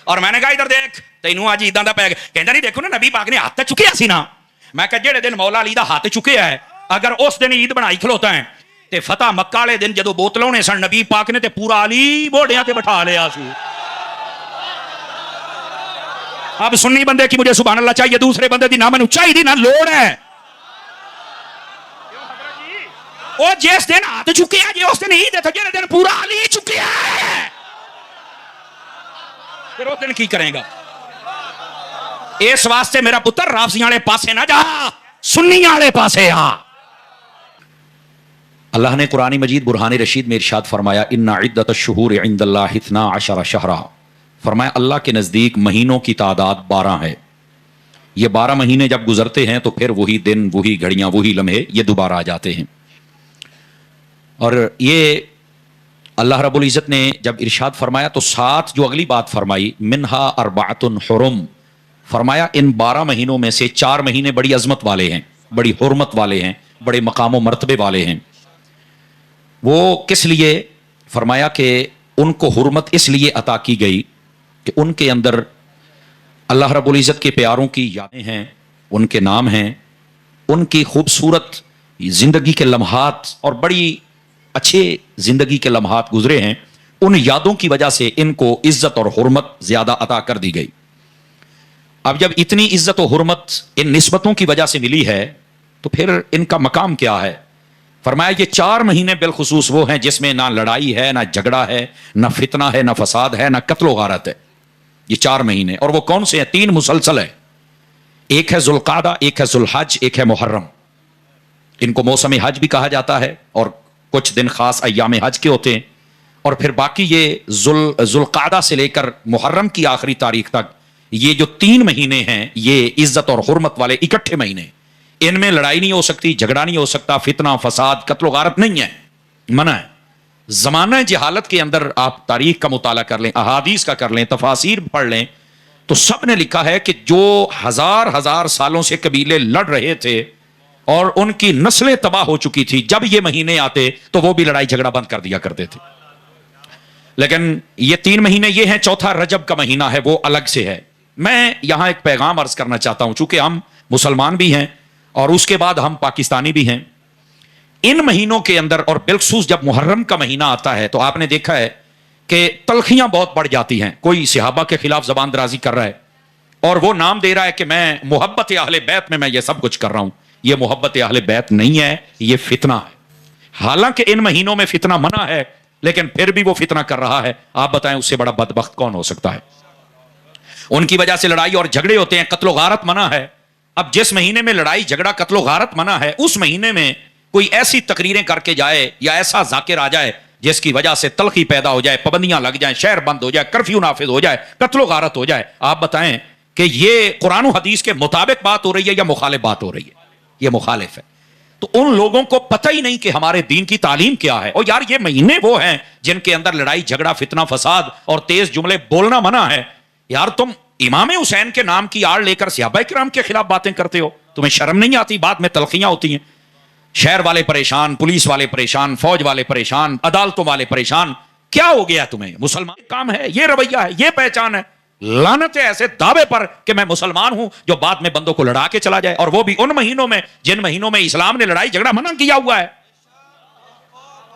اور میں نے کہا ادھر دیکھ تینوں اج ایداں دا پے گیا. کہندا نہیں دیکھو نا نبی پاک نے ہاتھ چکیا سی نا. میں کہا جہے دن مولا علی دا ہاتھ چکیا ہے اگر اس دن عید بنائی کھلوتا ہے تے فتح مکہ والے دن جدو بوتلوں نے سن نبی پاک نے تے پورا علی بوڑیاں تے بٹھا لیا سی. اب سنی بندے کی مجھے سبحان اللہ چاہیے, دوسرے بندے دی نہ مینوں چاہیے نہ لوڑ ہے. وہ جس دن ہاتھ چکے ہیں جی اس دن عید ہے, جس دن پورا علی چکے ہیں پھر اس دن کی کریں گا. اس واسطے میرا پتر رافضیاں والے پاسے نہ جا, سنیاں والے پاسے آ. اللہ نے قرآن مجید برہان رشید میں ارشاد فرمایا ان عدت الشہور عند اللہ 12 شہرا. فرمایا اللہ کے نزدیک مہینوں کی تعداد 12 ہے. یہ 12 مہینے جب گزرتے ہیں تو پھر وہی دن, وہی گھڑیاں, وہی لمحے یہ دوبارہ آ جاتے ہیں. اور یہ اللہ رب العزت نے جب ارشاد فرمایا تو ساتھ جو اگلی بات فرمائی منہا اربعۃ حرم, فرمایا ان 12 مہینوں میں سے 4 مہینے بڑی عظمت والے ہیں, بڑی حرمت والے ہیں, بڑے مقام و مرتبے والے ہیں. وہ کس لیے؟ فرمایا کہ ان کو حرمت اس لیے عطا کی گئی کہ ان کے اندر اللہ رب العزت کے پیاروں کی یادیں ہیں, ان کے نام ہیں, ان کی خوبصورت زندگی کے لمحات اور بڑی اچھے زندگی کے لمحات گزرے ہیں. ان یادوں کی وجہ سے ان کو عزت اور حرمت زیادہ عطا کر دی گئی. اب جب اتنی عزت و حرمت ان نسبتوں کی وجہ سے ملی ہے تو پھر ان کا مقام کیا ہے؟ فرمایا یہ 4 مہینے بالخصوص وہ ہیں جس میں نہ لڑائی ہے, نہ جھگڑا ہے, نہ فتنہ ہے, نہ فساد ہے, نہ قتل و غارت ہے. یہ 4 مہینے, اور وہ کون سے ہیں؟ 3 مسلسل ہے. ایک ہے ذوالقعدہ, ایک ہے ذوالحج, ایک ہے محرم. ان کو موسم حج بھی کہا جاتا ہے اور کچھ دن خاص ایام حج کے ہوتے ہیں. اور پھر باقی یہ ذوالقعدہ سے لے کر محرم کی آخری تاریخ تک یہ جو 3 مہینے ہیں یہ عزت اور حرمت والے اکٹھے مہینے. ان میں لڑائی نہیں ہو سکتی, جھگڑا نہیں ہو سکتا, فتنہ فساد قتل و غارت نہیں ہے, منع ہے. زمانہ جہالت کے اندر آپ تاریخ کا مطالعہ کر لیں, احادیث کا کر لیں, تفاسیر پڑھ لیں تو سب نے لکھا ہے کہ جو ہزار سالوں سے قبیلے لڑ رہے تھے اور ان کی نسلیں تباہ ہو چکی تھی, جب یہ مہینے آتے تو وہ بھی لڑائی جھگڑا بند کر دیا کرتے تھے. لیکن یہ 3 مہینے یہ ہیں. چوتھا رجب کا مہینہ ہے, وہ الگ سے ہے. میں یہاں ایک پیغام عرض کرنا چاہتا ہوں, چونکہ ہم مسلمان بھی ہیں اور اس کے بعد ہم پاکستانی بھی ہیں. ان مہینوں کے اندر اور بالخصوص جب محرم کا مہینہ آتا ہے تو آپ نے دیکھا ہے کہ تلخیاں بہت بڑھ جاتی ہیں. کوئی صحابہ کے خلاف زبان درازی کر رہا ہے اور وہ نام دے رہا ہے کہ میں محبت اہل بیت میں یہ سب کچھ کر رہا ہوں. یہ محبت اہل بیت نہیں ہے, یہ فتنہ ہے. حالانکہ ان مہینوں میں فتنہ منع ہے لیکن پھر بھی وہ فتنہ کر رہا ہے. آپ بتائیں اس سے بڑا بدبخت کون ہو سکتا ہے؟ ان کی وجہ سے لڑائی اور جھگڑے ہوتے ہیں, قتل و غارت منع ہے. اب جس مہینے میں لڑائی جھگڑا قتل و غارت منع ہے, اس مہینے میں کوئی ایسی تقریریں کر کے جائے یا ایسا ذاکر آ جائے جس کی وجہ سے تلخی پیدا ہو جائے, پابندیاں لگ جائیں, شہر بند ہو جائے, کرفیو نافذ ہو جائے, قتل و غارت ہو جائے, آپ بتائیں کہ یہ قرآن و حدیث کے مطابق بات ہو رہی ہے یا مخالف بات ہو رہی ہے؟ یہ مخالف ہے. تو ان لوگوں کو پتہ ہی نہیں کہ ہمارے دین کی تعلیم کیا ہے. اور یار یہ مہینے وہ ہیں جن کے اندر لڑائی جھگڑا فتنہ فساد اور تیز جملے بولنا منع ہے. یار تم امام حسین کے نام کی آڑ لے کر صحابہ کرام کے خلاف باتیں کرتے ہو, تمہیں شرم نہیں آتی؟ بعد میں تلخیاں ہوتی ہیں, شہر والے پریشان, پولیس والے پریشان, فوج والے پریشان, عدالتوں والے پریشان. کیا ہو گیا تمہیں؟ مسلمان کام ہے, یہ رویہ ہے, یہ پہچان ہے. لعنت ہے ایسے دعوے پر کہ میں مسلمان ہوں جو بعد میں بندوں کو لڑا کے چلا جائے, اور وہ بھی ان مہینوں میں جن مہینوں میں اسلام نے لڑائی جھگڑا منع کیا ہوا ہے.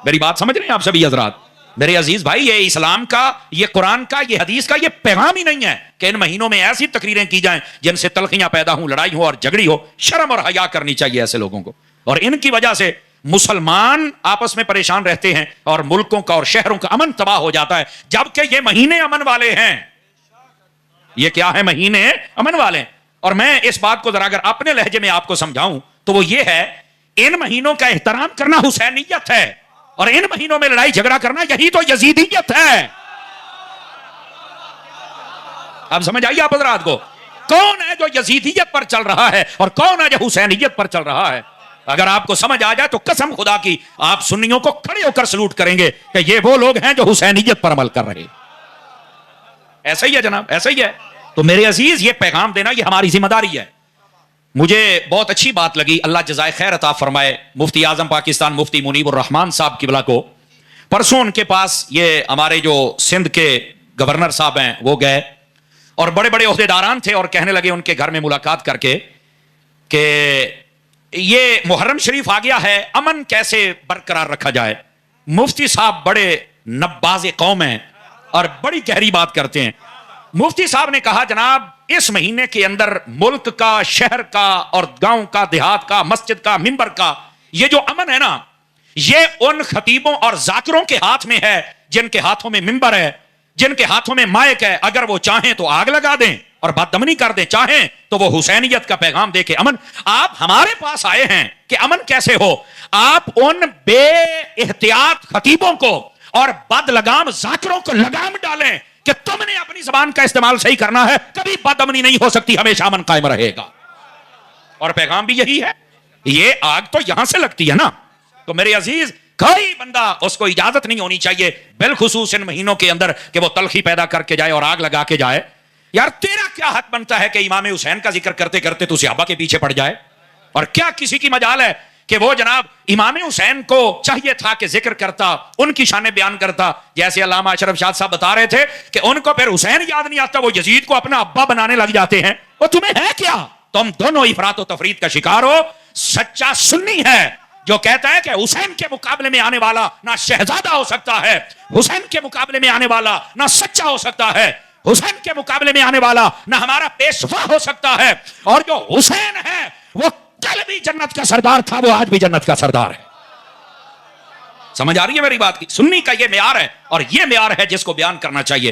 میری بات سمجھ رہے ہیں آپ سبھی حضرات؟ میرے عزیز بھائی, یہ اسلام کا, یہ قرآن کا, یہ حدیث کا یہ پیغام ہی نہیں ہے کہ ان مہینوں میں ایسی تقریریں کی جائیں جن سے تلخیاں پیدا ہوں, لڑائی ہو اور جھگڑی ہو. شرم اور حیا کرنی چاہیے ایسے لوگوں کو. اور ان کی وجہ سے مسلمان آپس میں پریشان رہتے ہیں اور ملکوں کا اور شہروں کا امن تباہ ہو جاتا ہے, جبکہ یہ مہینے امن والے ہیں. یہ کیا ہے؟ مہینے امن والے ہیں. اور میں اس بات کو ذرا اگر اپنے لہجے میں آپ کو سمجھاؤں تو وہ یہ ہے, ان مہینوں کا احترام کرنا حسینیت ہے اور ان مہینوں میں لڑائی جھگڑا کرنا یہی تو یزیدیت ہے. اب سمجھ آئیے آپ حضرات کو, کون ہے جو یزیدیت پر چل رہا ہے اور کون ہے جو حسینیت پر چل رہا ہے؟ اگر آپ کو سمجھ آ جائے تو قسم خدا کی آپ سنیوں کو کھڑے ہو کر سلوٹ کریں گے کہ یہ وہ لوگ ہیں جو حسینیت پر عمل کر رہے ہیں. ایسا ہی ہے جناب, ایسا ہی ہے. تو میرے عزیز, یہ پیغام دینا یہ ہماری ذمہ داری ہے. مجھے بہت اچھی بات لگی, اللہ جزائے خیر عطا فرمائے, مفتی اعظم پاکستان مفتی منیب الرحمان صاحب قبلہ کو. پرسوں ان کے پاس یہ ہمارے جو سندھ کے گورنر صاحب ہیں وہ گئے اور بڑے بڑے عہدیداران تھے اور کہنے لگے ان کے گھر میں ملاقات کر کے کہ یہ محرم شریف آ گیا ہے، امن کیسے برقرار رکھا جائے. مفتی صاحب بڑے نباز قوم ہیں اور بڑی گہری بات کرتے ہیں. مفتی صاحب نے کہا جناب اس مہینے کے اندر ملک کا، شہر کا اور گاؤں کا، دیہات کا، مسجد کا، منبر کا یہ جو امن ہے نا، یہ ان خطیبوں اور ذاکروں کے ہاتھ میں ہے جن کے ہاتھوں میں منبر ہے، جن کے ہاتھوں میں مائک ہے. اگر وہ چاہیں تو آگ لگا دیں اور بددمنی کر دیں، چاہیں تو وہ حسینیت کا پیغام دے کے امن. آپ ہمارے پاس آئے ہیں کہ امن کیسے ہو. آپ ان بے احتیاط خطیبوں کو اور بد لگام ذاکروں کو لگام ڈالیں کہ تم نے اپنی زبان کا استعمال صحیح کرنا ہے، کبھی بددمنی نہیں ہو سکتی، ہمیشہ امن قائم رہے گا. اور پیغام بھی یہی ہے. یہ آگ تو یہاں سے لگتی ہے نا. تو میرے عزیز کوئی بندہ اس کو اجازت نہیں ہونی چاہیے بالخصوص ان مہینوں کے اندر کہ وہ تلخی پیدا کر کے جائے اور آگ لگا کے جائے. یار تیرا کیا حق بنتا ہے کہ امام حسین کا ذکر کرتے کرتے تو صحابہ کے پیچھے پڑ جائے؟ اور کیا کسی کی مجال ہے کہ وہ جناب امام حسین کو چاہیے تھا کہ ذکر کرتا، ان کی شان بیان کرتا، جیسے علامہ اشرف شاد صاحب بتا رہے تھے کہ ان کو پھر حسین یاد نہیں آتا، وہ یزید کو اپنا ابا بنانے لگ جاتے ہیں. وہ تمہیں ہے کیا؟ تم دونوں افراط و تفرید کا شکار ہو. سچا سنی ہے جو کہتا ہے کہ حسین کے مقابلے میں آنے والا نہ شہزادہ ہو سکتا ہے، حسین کے مقابلے میں آنے والا نہ سچا ہو سکتا ہے، حسین کے مقابلے میں آنے والا نہ ہمارا پیشوا ہو سکتا ہے. اور جو حسین ہے وہ کل بھی جنت کا سردار تھا، وہ آج بھی جنت کا سردار ہے. سمجھ آ رہی ہے میری بات کی؟ سنی کا یہ معیار ہے اور یہ معیار ہے جس کو بیان کرنا چاہیے.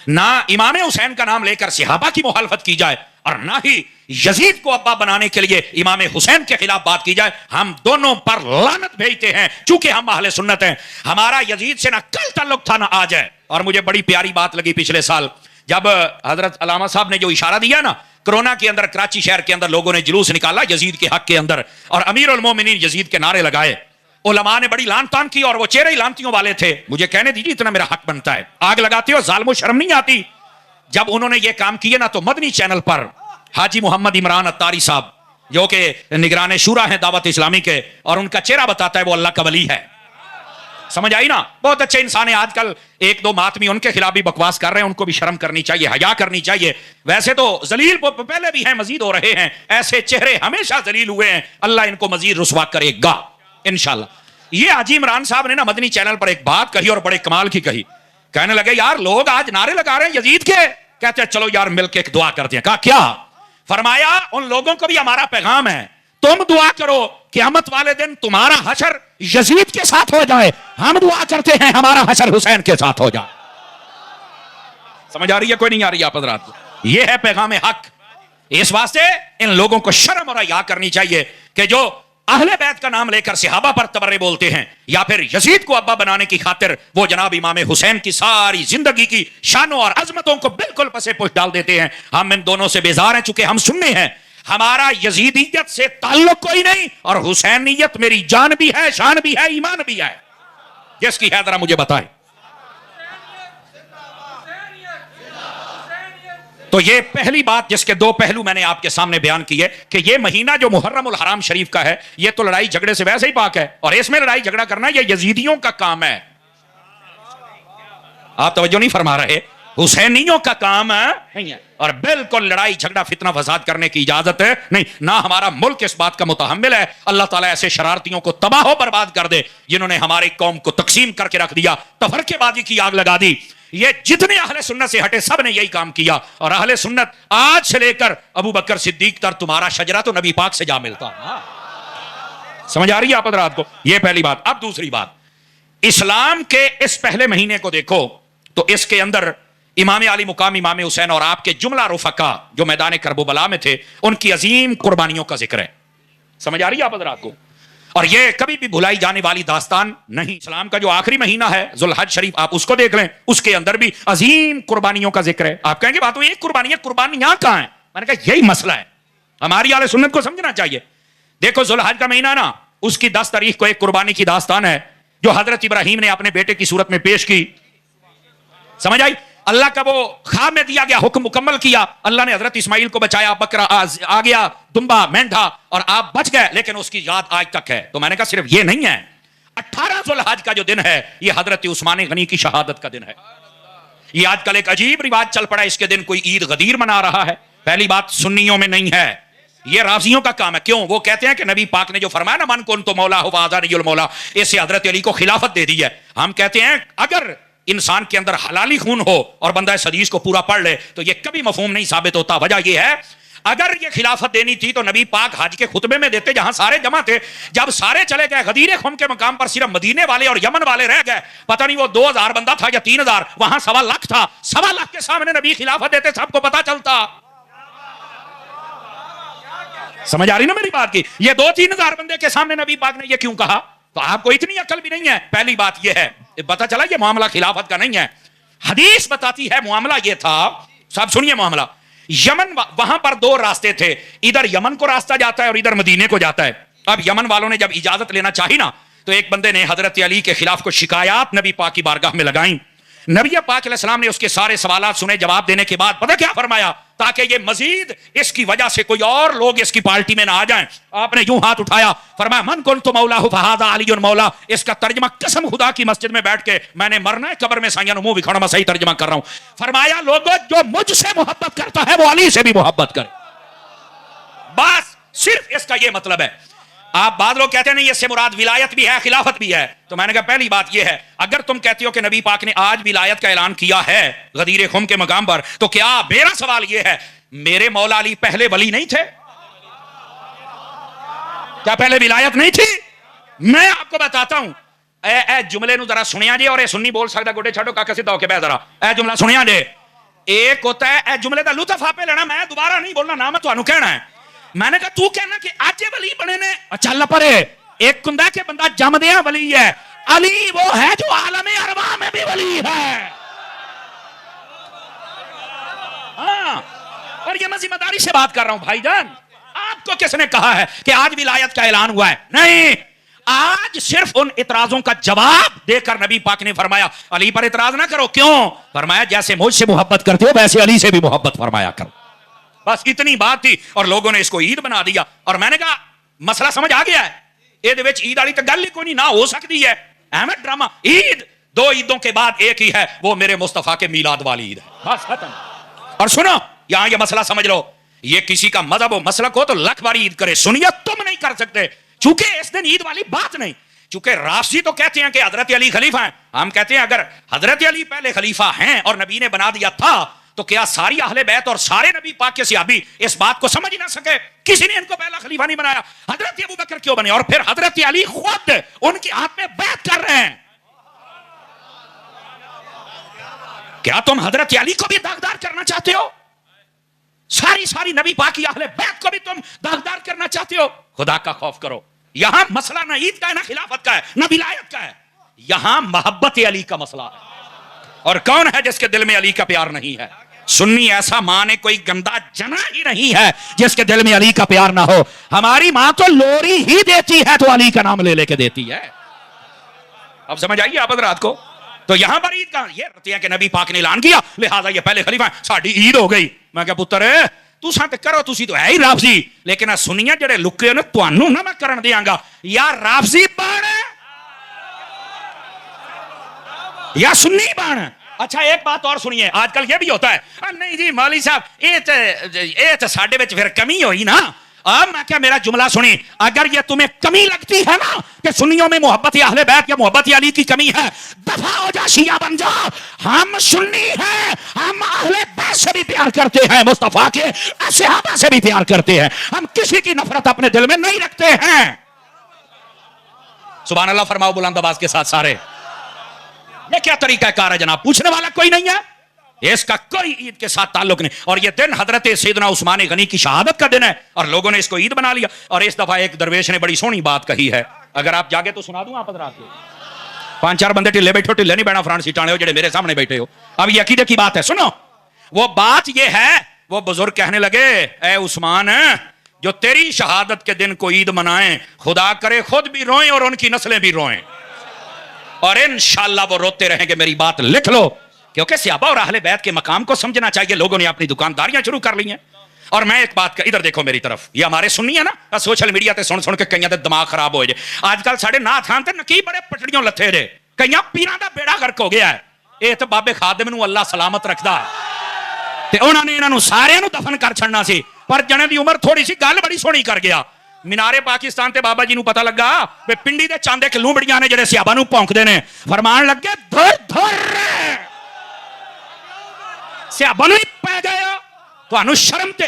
نہ امام حسین کا نام لے کر صحابہ کی مخالفت کی جائے اور نہ ہی یزید کو ابا بنانے کے لیے امام حسین کے خلاف بات کی جائے. ہم دونوں پر لعنت بھیجتے ہیں چونکہ ہم اہل سنت ہیں. ہمارا یزید سے نہ کل تعلق تھا نہ آج ہے. اور مجھے بڑی پیاری بات لگی پچھلے سال جب حضرت علامہ صاحب نے جو اشارہ دیا نا، کرونا کے اندر کراچی شہر کے اندر لوگوں نے جلوس نکالا یزید کے حق کے اندر اور امیر المومنین یزید کے نعرے لگائے. علماء نے بڑی لان تان کی اور وہ چہرے لانتیوں والے تھے. مجھے کہنے دیجیے اتنا میرا حق بنتا ہے. آگ لگاتے ہو، ظالم و شرم نہیں آتی؟ جب انہوں نے یہ کام کیے نا تو مدنی چینل پر حاجی محمد عمران اتاری صاحب جو کہ نگران شورا ہیں دعوت اسلامی کے، اور ان کا چہرہ بتاتا ہے وہ اللہ کا ولی ہے. سمجھ آئی نا؟ بہت اچھے انسان ہیں. آج کل ایک دو ماتمی ان کے خلاف بھی بکواس کر رہے ہیں، ان کو بھی شرم کرنی چاہیے، حیا کرنی چاہیے. ویسے تو ذلیل پہلے بھی ہیں، مزید ہو رہے ہیں. ایسے چہرے ہمیشہ ذلیل ہوئے ہیں، اللہ ان کو مزید رسوا کرے گا انشاءاللہ. یہ حاجی عمران صاحب نے نا مدنی چینل پر ایک بات کہی اور بڑے کمال کی کہی. کہنے لگے یار لوگ آج نعرے لگا رہے ہیں یزید کے، کہتے ہیں چلو یار مل کے ایک دعا کرتے ہیں. کہا کیا؟ فرمایا ان لوگوں کو بھی ہمارا پیغام ہے، تم دعا کرو قیامت والے دن تمہارا حشر یزید کے ساتھ ہو جائے، ہم دعا کرتے ہیں ہمارا حشر حسین کے ساتھ ہو جائے. سمجھ آ رہی ہے کوئی نہیں آ رہی آپ حضرات؟ یہ ہے پیغام حق. اس واسطے ان لوگوں کو شرم اور حیا کرنی چاہیے کہ جو اہل بیت کا نام لے کر صحابہ پر تبرے بولتے ہیں یا پھر یزید کو ابا بنانے کی خاطر وہ جناب امام حسین کی ساری زندگی کی شانوں اور عظمتوں کو بالکل پسے پش ڈال دیتے ہیں. ہم ان دونوں سے بیزار ہیں چونکہ ہم سننے ہیں. ہمارا یزیدیت سے تعلق کوئی نہیں اور حسینیت میری جان بھی ہے، شان بھی ہے، ایمان بھی ہے. جس کی ہے ذرا مجھے بتائیں. تو یہ پہلی بات جس کے دو پہلو میں نے آپ کے سامنے بیان کیے کہ یہ مہینہ جو محرم الحرام شریف کا ہے یہ تو لڑائی جھگڑے سے ویسے ہی پاک ہے اور اس میں لڑائی جھگڑا کرنا یہ یزیدیوں کا کام ہے. آپ توجہ نہیں فرما رہے. حسینیوں کا کام نہیں ہے اور بالکل لڑائی جھگڑا فتنہ فساد کرنے کی اجازت ہے نہیں. نہ ہمارا ملک اس بات کا متحمل ہے. اللہ تعالیٰ ایسے شرارتیوں کو تباہ و برباد کر دے جنہوں نے ہماری قوم کو تقسیم کر کے رکھ دیا، تفرقے بازی کی آگ لگا دی. یہ جتنے اہل سنت سے ہٹے سب نے یہی کام کیا اور اہل سنت آج سے لے کر ابو بکر صدیق تر تمہارا شجرہ تو نبی پاک سے جا ملتا. سمجھ آ رہی ہے آپ حضرات کو؟ یہ پہلی بات. اب دوسری بات، اسلام کے اس پہلے مہینے کو دیکھو تو اس کے اندر امام علی مقام امام حسین اور آپ کے جملہ رفقا جو میدان کربلا میں تھے ان کی عظیم قربانیوں کا ذکر ہے. سمجھ آ رہی ہے آپ حضرات کو؟ اور یہ کبھی بھی بھلائی جانے والی داستان نہیں. اسلام کا جو آخری مہینہ ہے ذوالحج شریف آپ اس کو دیکھ لیں، اس کے اندر بھی عظیم قربانیوں کا ذکر ہے. آپ کہیں گے بات ہوئی ایک قربانیاں کہاں ہیں؟ میں نے کہا یہی مسئلہ ہے، ہماری اہل سنت کو سمجھنا چاہیے. دیکھو ذوالحج کا مہینہ نا، اس کی 10 تاریخ کو ایک قربانی کی داستان ہے جو حضرت ابراہیم نے اپنے بیٹے کی صورت میں پیش کی. سمجھ آئی؟ اللہ کا وہ خواب میں دیا گیا حکم مکمل کیا. اللہ نے حضرت اسماعیل کو بچایا، بکرا آ گیا، دمبا، مینڈھا، اور آپ بچ گئے، لیکن اس کی یاد آج تک ہے. تو میں نے کہا صرف یہ نہیں ہے، 18 ذوالحج کا جو دن ہے یہ حضرت عثمان غنی کی شہادت کا دن ہے. یہ آج کل ایک عجیب رواج چل پڑا ہے، اس کے دن کوئی عید غدیر منا رہا ہے. پہلی بات سنیوں میں نہیں ہے، یہ رافضیوں کا کام ہے. کیوں؟ وہ کہتے ہیں کہ نبی پاک نے جو فرمایا نا من کنت مولا ہو فہذا المولا، اس سے حضرت علی کو خلافت دے دی ہے. ہم کہتے ہیں اگر انسان کے اندر حلالی خون ہو اور بندہ اس حدیث کو پورا پڑھ لے تو یہ کبھی مفہوم نہیں ثابت ہوتا. وجہ یہ ہے اگر یہ خلافت دینی تھی تو نبی پاک حج کے خطبے میں دیتے جہاں سارے جمع تھے. جب سارے چلے گئے غدیر خم کے مقام پر صرف مدینے والے اور یمن والے رہ گئے. پتہ نہیں وہ 2000 بندہ تھا یا 3000، وہاں 1.25 لاکھ تھا. 1.25 لاکھ کے سامنے نبی خلافت دیتے، سب کو پتا چلتا. سمجھ آ رہی نا میری بات کی؟ یہ 2-3 ہزار بندے کے سامنے نبی پاک نے یہ کیوں کہا؟ تو آپ کو اتنی عقل بھی نہیں ہے. پہلی بات یہ ہے، پتا چلا یہ معاملہ خلافت کا نہیں ہے. حدیث بتاتی ہے معاملہ یہ تھا. صاحب سنیے معاملہ. یمن وہاں پر 2 راستے تھے، ادھر یمن کو راستہ جاتا ہے اور ادھر مدینے کو جاتا ہے. اب یمن والوں نے جب اجازت لینا چاہی نا تو ایک بندے نے حضرت علی کے خلاف کو شکایات نبی پاک کی بارگاہ میں لگائیں. نبی پاک علیہ السلام نے اس کے سارے سوالات سنے. جواب دینے کے بعد پتہ کیا فرمایا؟ تاکہ یہ مزید اس کی وجہ سے کوئی اور لوگ اس کی پارٹی میں نہ آ جائیں، آپ نے یوں ہاتھ اٹھایا، فرمایا من کنت مولا فہذا علی مولا. اس کا ترجمہ قسم خدا کی مسجد میں بیٹھ کے میں نے مرنا ہے قبر میں سائیاں منہ بکھاڑا، میں صحیح ترجمہ کر رہا ہوں. فرمایا لوگوں جو مجھ سے محبت کرتا ہے وہ علی سے بھی محبت کرے. بس صرف اس کا یہ مطلب ہے. آپ بعض لوگ کہتے ہیں نہیں اس سے مراد ولایت بھی ہے خلافت بھی ہے. تو میں نے کہا پہلی بات یہ ہے اگر تم کہتے ہو کہ نبی پاک نے آج ولایت کا اعلان کیا ہے غدیر خم کے مقام پر، تو کیا میرا سوال یہ ہے میرے مولا علی پہلے ولی نہیں تھے؟ کیا پہلے ولایت نہیں تھی؟ میں آپ کو بتاتا ہوں. اے جملے نو ذرا سنیا جی، اور اے سنی بول سکتا گوڈے چھڈو کاکا سیدھا ہو کے بہ ذرا. اے جملہ سنیا جی. ایک ہوتا ہے اے جملے دا لطف آپ لینا، میں دوبارہ نہیں بولنا، نہ میں تانوں کہنا ہے. میں نے کہا تو کہنا کہ آج ولی بنے نے، چل پرے. ایک کندا کہ بندہ جم دیا ولی ہے. علی وہ ہے جو عالم ارواح میں بھی ولی ہے. ہاں، اور یہ میں ذمہ داری سے بات کر رہا ہوں بھائی جان. آپ کو کس نے کہا ہے کہ آج ولایت کا اعلان ہوا ہے؟ نہیں. آج صرف ان اعتراضوں کا جواب دے کر نبی پاک نے فرمایا علی پر اعتراض نہ کرو. کیوں؟ فرمایا جیسے مجھ سے محبت کرتے ہو ویسے علی سے بھی محبت فرمایا کرو. بس اتنی بات تھی اور لوگوں نے اس کو عید بنا دیا. اور میں نے کہا مسئلہ سمجھ آ گیا ہے. یہ عید والی تو گل ہی کوئی نہیں، نہ ہو سکتی ہے. احمد ڈرامہ عید 2 عیدوں کے بعد ایک ہی ہے، وہ میرے مصطفیٰ کے میلاد والی عید ہے. بس ختم. اور سنو یہاں یہ مسئلہ سمجھ لو، یہ کسی کا مذہب و مسلک ہو تو لاکھ باری عید کرے، سنیت تم نہیں کر سکتے. چونکہ اس دن عید والی بات نہیں. چونکہ رافضی تو کہتے ہیں کہ حضرت علی خلیفہ ہیں. ہم کہتے ہیں اگر حضرت علی پہلے خلیفہ ہیں اور نبی نے بنا دیا تھا تو کیا ساری اہل بیت اور سارے نبی پاک کے صحابی اس بات کو سمجھ نہ سکے؟ کسی نے ان کو پہلا خلیفہ نہیں بنایا. حضرت ابو بکر کیوں بنے؟ اور پھر حضرت علی خود ان کے ہاتھ میں بیعت کر رہے ہیں. کیا تم حضرت علی کو بھی داغدار کرنا چاہتے ہو؟ ساری نبی پاک کی اہل بیت کو بھی تم داغدار کرنا چاہتے ہو؟ خدا کا خوف کرو. یہاں مسئلہ نہ عید کا ہے، نہ خلافت کا ہے، نہ ولایت کا ہے. یہاں محبت علی کا مسئلہ ہے. اور کون ہے جس کے دل میں علی کا پیار نہیں ہے؟ سنی ایسا ماں نے کوئی گندا جنا ہی نہیں ہے جس کے دل میں علی کا پیار نہ ہو. ہماری ماں تو لوری ہی دیتی ہے تو علی کا نام لے لے کے دیتی ہے. اب سمجھ آئیے آپ حضرات کو. تو یہاں پر عید کا یہ رہتی ہے کہ نبی پاک نے اعلان کیا لہٰذا یہ پہلے خلیفہ ہیں، ساڈی عید ہو گئی. میں کہا پتر تساں تے کرو، تسی تو ہے ہی رافضی، لیکن سنیاں جڑے لکے نے تانوں نہ میں کرن دیاں گا. یا رافضی بن یا سنی بن. اچھا ایک بات اور سنیے، آج کل یہ بھی ہوتا ہے نہیں جی مولوی صاحب یہ تو ساڈے وچ پھر کمی ہوئی نا. اب میں کیا میرا جملہ سنی، اگر یہ تمہیں کمی لگتی ہے نا کہ سنیوں میں محبت اہل بیت یا محبت علی کی کمی ہے، دفع ہو جا، شیعہ بن جا. ہم سنی ہیں، ہم اہل بیت سے بھی پیار کرتے ہیں، مصطفیٰ کے صحابہ سے بھی پیار کرتے ہیں. ہم کسی کی نفرت اپنے دل میں نہیں رکھتے ہیں. سبحان اللہ فرماؤ بلند آواز کے ساتھ سارے. یہ کیا طریقہ کار ہے جناب؟ پوچھنے والا کوئی نہیں ہے. اس کا کوئی عید کے ساتھ تعلق نہیں. اور یہ دن حضرت سیدنا عثمان غنی کی شہادت کا دن ہے اور لوگوں نے اس کو عید بنا لیا. اور اس دفعہ ایک درویش نے بڑی سونی بات کہی ہے، اگر آپ جاگے تو سنا دوں آپ حضرات کو. 5-4 بندے ٹھلے بیٹھو، ٹھلے نہیں بیٹھا فرنٹ سیٹ آنے ہو جڑے میرے سامنے بیٹھے ہو. اب یہ عقیدے کی بات ہے، سنو. وہ بات یہ ہے، وہ بزرگ کہنے لگے اے عثمان جو تیری شہادت کے دن کو عید منائیں، خدا کرے خود بھی روئیں اور ان کی نسلیں بھی روئیں، اور انشاءاللہ وہ روتے رہیں گے. میری بات لکھ لو، کیونکہ صحابہ اور اہل بیت کے مقام کو سمجھنا چاہیے. لوگوں نے اپنی دکانداریاں شروع کر لی ہیں. اور میں ایک بات ادھر دیکھو میری طرف، یہ ہمارے سنی ہے نا سوشل میڈیا تے سن کے کئیاں دے دماغ خراب ہوئے جے. آج کل ساڈے نات خان تے نکی بڑے پٹڑیوں لتھے جے، کئیاں پیراں دا بیڑا غرق ہو گیا ہے. ਇਹ ਤਾਂ ਬਾਬੇ ਖਾਦਮ ਨੂੰ ਅੱਲਾ ਸਲਾਮਤ ਰੱਖਦਾ ਤੇ ਉਹਨਾਂ ਨੇ ਇਹਨਾਂ ਨੂੰ ਸਾਰਿਆਂ ਨੂੰ ਦਫਨ ਕਰ ਛੱਡਣਾ ਸੀ ਪਰ ਜਣੇ ਦੀ ਉਮਰ ਥੋੜੀ ਸੀ ਗੱਲ ਬੜੀ ਸੋਹਣੀ ਕਰ ਗਿਆ ਮੀਨਾਰੇ ਪਾਕਿਸਤਾਨ ਤੇ ਬਾਬਾ ਜੀ ਨੂੰ ਪਤਾ ਲੱਗਾ ਵੀ ਪਿੰਡੀ ਦੇ ਚਾਂਦੇ ਕਿ ਲੂੰਬੜੀਆਂ ਨੇ ਜਿਹੜੇ ਸਿਆਬਾਂ ਨੂੰ ਭੌਂਕਦੇ ਨੇ ਫਰਮਾਨ ਲੱਗੇ ਧੁਰ ਧੁਰ ਸਿਆਬਾਂ ਨੂੰ ਹੀ ਪੈ ਗਿਆ ਤੁਹਾਨੂੰ ਸ਼ਰਮ ਤੇ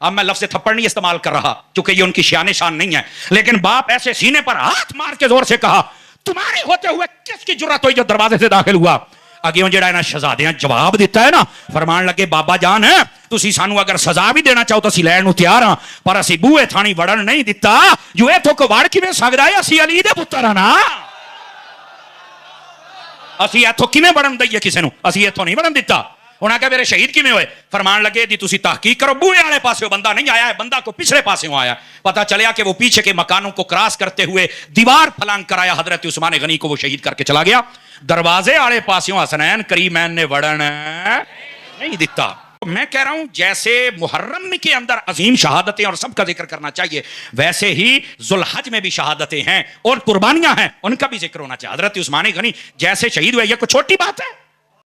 اب میں لفظ تھپڑ نہیں استعمال کر رہا کیونکہ یہ ان کی شان نہیں ہے، لیکن باپ ایسے سینے پر ہاتھ مار کے زور سے کہا تمہارے ہوتے ہوئے کس کی جرات ہوئی جو دروازے سے داخل ہوا؟ اگیوں جڑا انہاں شہزادیاں جواب دیتا ہے نا، فرمان لگے بابا جان تسی سانو اگر سزا بھی دینا چاہو تو اسی لین نو تیار ہاں، پر اسی بوئے تھانی وڑن نہیں دیتا، جو ایتھوں کو وڑ کیویں سکدا ہے؟ اسی علی دے پتر ہاں نا، اسی ایتھوں کیویں وڑن دئیے کسے نو؟ اسی ایتھوں نہیں وڑن دیتا۔ انہاں کہا میرے شہید کیویں ہوئے؟ فرمان لگے دی تسی تحقیق کرو، بوئے والے پاسے بندہ نہیں آیا ہے، بندہ کو پچھلے پاسے آیا، پتہ چلیا کہ وہ پیچھے کے مکانوں کو کراس کرتے ہوئے دیوار پھلانگ کرایا حضرت عثمان غنی کو وہ شہید کر کے چلا گیا۔ دروازے والے پاسوں حسنین کریمین نے وڑن نہیں دیتا۔ میں کہہ رہا ہوں جیسے محرم کے اندر عظیم شہادتیں اور سب کا ذکر کرنا چاہیے، ویسے ہی ذوالحج میں بھی شہادتیں ہیں اور قربانیاں ہیں، ان کا بھی ذکر ہونا چاہیے۔ حضرت عثمان غنی جیسے شہید ہوئے، یہ کوئی چھوٹی بات ہے؟